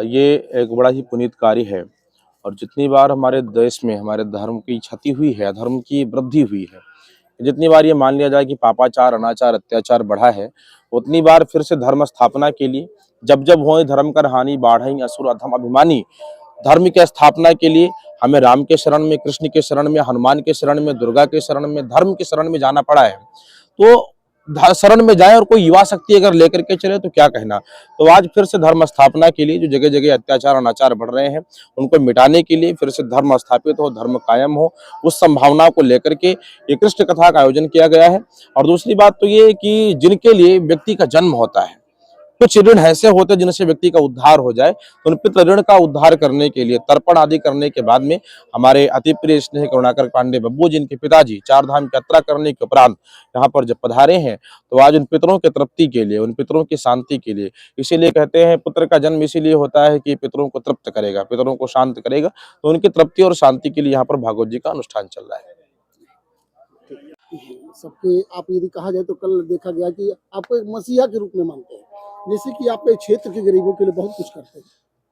ये एक बड़ा ही पुनीत कार्य है और जितनी बार हमारे देश में हमारे धर्म की क्षति हुई है, धर्म की वृद्धि हुई है, जितनी बार ये मान लिया जाए कि पापाचार, अनाचार, अत्याचार बढ़ा है, उतनी बार फिर से धर्म स्थापना के लिए जब जब होए धर्म कर हानि बाढ़ई असुर अधम अभिमानी, धर्म की स्थापना के लिए हमें राम के शरण में, कृष्ण के शरण में, हनुमान के शरण में, दुर्गा के शरण में, धर्म के शरण में जाना पड़ा है। तो शरण में जाए और कोई युवा शक्ति अगर लेकर के चले तो क्या कहना। तो आज फिर से धर्म स्थापना के लिए जो जगह जगह अत्याचार अनाचार बढ़ रहे हैं, उनको मिटाने के लिए फिर से धर्म स्थापित हो, धर्म कायम हो, उस संभावना को लेकर के ये कृष्ण कथा का आयोजन किया गया है। और दूसरी बात तो ये कि जिनके लिए व्यक्ति का जन्म होता है, कुछ ऋण ऐसे होते हैं जिनसे व्यक्ति का उद्धार हो जाए, तो उन पितृ ऋण का उद्धार करने के लिए तर्पण आदि करने के बाद में हमारे अति प्रिय स्नेह करुणाकर पांडे बब्बू जिनके पिताजी चार धाम की यात्रा करने के उपरांत यहाँ पर जब पधारे हैं, तो आज उन पितरों के तृप्ति के लिए, उन पितरों की शांति के लिए, इसीलिए कहते हैं पुत्र का जन्म इसीलिए होता है कि पितरों को तृप्त करेगा, पितरों को शांत करेगा। तो उनकी तृप्ति और शांति के लिए यहाँ पर भागवत जी का अनुष्ठान चल रहा है। सबके आप यदि कहा जाए तो कल देखा गया कि आपको एक मसीहा के रूप में मानते हैं, जैसे कि आप क्षेत्र के गरीबों के लिए बहुत कुछ करते हैं।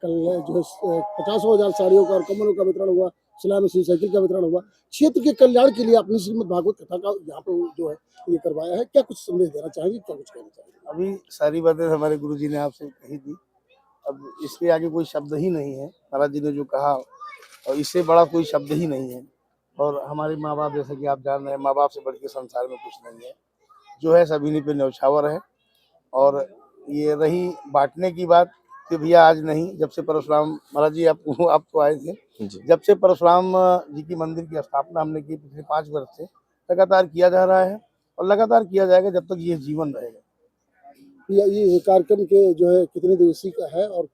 कल जो है 50,000 साड़ियों का और कम्बलों का वितरण हुआ, सिलाई मशीन साइकिल का वितरण हुआ। क्षेत्र के कल्याण के लिए आपने श्रीमद् भागवत कथा का यहाँ पे जो है ये करवाया है, क्या कुछ संदेश देना चाहेंगे, क्या कुछ कहना चाहेंगे? अभी सारी बातें हमारे गुरुजी ने आपसे कही थी, अब इसके आगे कोई शब्द ही नहीं है। महाराज जी ने जो कहा और इससे बड़ा कोई शब्द ही नहीं है। और हमारे माँ बाप, जैसे कि आप जान रहे हैं, माँ बाप से बढ़ के संसार में कुछ नहीं है। जो है सभी पे न्यौछावर है। और ये रही बांटने की बात कि भैया आज नहीं, जब से परशुराम महाराज जी आप तो आए थे, जब से परशुराम जी की मंदिर की स्थापना हमने की पिछले 5 वर्ष से लगातार किया जा रहा है और लगातार किया जाएगा जब तक ये जीवन रहेगा। ये कार्यक्रम के जो है कितने दिवसीय का है? और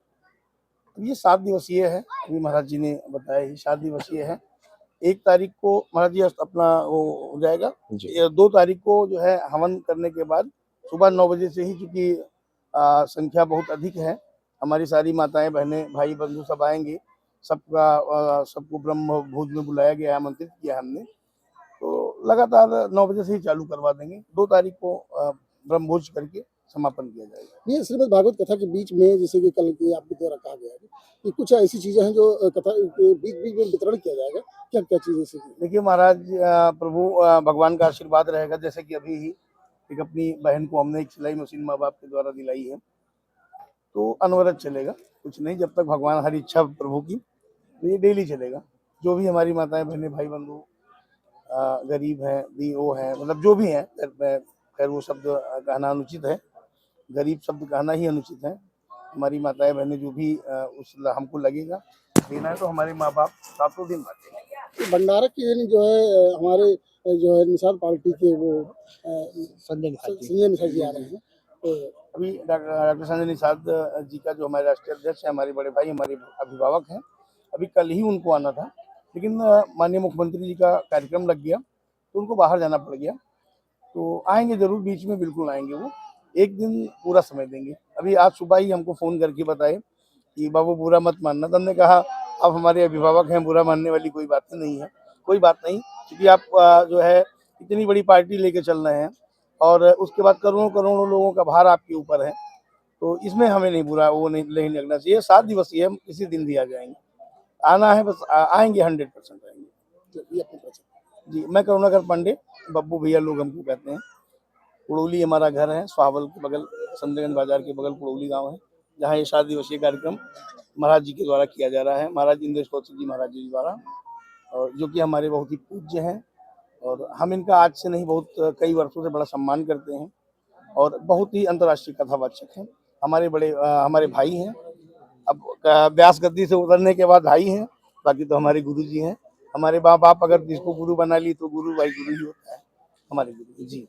ये 7 दिवसीय है, अभी महाराज जी ने बताया ही 7 दिवसीय है। 1 तारीख को महाराज जी अपना वो हो जाएगा, 2 तारीख को जो है हवन करने के बाद सुबह 9 बजे से ही, चूंकि संख्या बहुत अधिक है, हमारी सारी माताएं बहनें भाई बंधु सब आएंगे, सबको ब्रह्म भोज में बुलाया गया है, आमंत्रित किया हमने। तो लगातार 9 बजे से ही चालू करवा देंगे। 2 तारीख को ब्रह्म भोज करके समापन किया जाएगा। ये श्रीमद् भागवत कथा के बीच में, जैसे कि कल के आपके द्वारा कहा गया है कि कुछ ऐसी चीजें हैं जो कथा के बीच बीच में वितरण किया जाएगा, क्या क्या चीजें? देखिए महाराज, प्रभु भगवान का आशीर्वाद रहेगा। जैसे कि अभी ही एक अपनी बहन को हमने एक सिलाई मशीन माँ बाप के द्वारा दिलाई है, तो अनवरत चलेगा, कुछ नहीं, जब तक भगवान हरी इच्छा प्रभु की, तो ये डेली चलेगा। जो भी हमारी माताएं बहनें भाई बंधु गरीब हैं, वो हैं, मतलब जो भी हैं, खैर वो शब्द कहना अनुचित है, गरीब शब्द कहना ही अनुचित है। हमारी माताएं बहनें जो भी हमको लगेगा देना है, तो हमारे माँ बाप सातों दिन बांटेंगे। भंडारा की जो है हमारे जो है निषाद पार्टी के वो संजय निषाद जी आ रहे हैं, तो अभी डॉक्टर संजय निषाद जी का जो हमारे राष्ट्रीय अध्यक्ष है, हमारे बड़े भाई, हमारे अभिभावक हैं, अभी कल ही उनको आना था, लेकिन माननीय मुख्यमंत्री जी का कार्यक्रम लग गया तो उनको बाहर जाना पड़ गया। तो आएंगे जरूर, बीच में बिल्कुल आएंगे, वो एक दिन पूरा समय देंगे। अभी आज सुबह ही हमको फ़ोन करके बताए कि बाबू बुरा मत मानना, तो हमने कहा अब हमारे अभिभावक हैं, बुरा मानने वाली कोई बात नहीं है। कोई बात नहीं, क्योंकि आप जो है इतनी बड़ी पार्टी लेके चल रहे हैं और उसके बाद करोड़ों करोड़ों लोगों का भार आपके ऊपर है, तो इसमें हमें नहीं बुरा वो नहीं लगना चाहिए। 7 दिवसीय हम किसी दिन भी आ जाएंगे, आना है बस, आएंगे, 100% आएंगे। जी, मैं करुणाकर पांडे, बब्बू भैया लोग हमको कहते हैं। पुड़ौली हमारा घर है, स्वावल के बगल, संदरगंज बाजार के बगल पुड़ौली गांव है, जहाँ ये 7 दिवसीय कार्यक्रम महाराज जी के द्वारा किया जा रहा है, महाराज इंद्रेश कौशिक जी महाराज जी द्वारा, और जो कि हमारे बहुत ही पूज्य हैं और हम इनका आज से नहीं बहुत कई वर्षों से बड़ा सम्मान करते हैं और बहुत ही अंतर्राष्ट्रीय कथावाचक हैं। हमारे भाई हैं। अब व्यास गद्दी से उतरने के बाद भाई हैं, बाकी तो हमारे गुरु जी हैं। हमारे माँ बाप अगर जिसको गुरु बना ली तो गुरु भाई गुरु ही होता है, हमारे गुरु जी।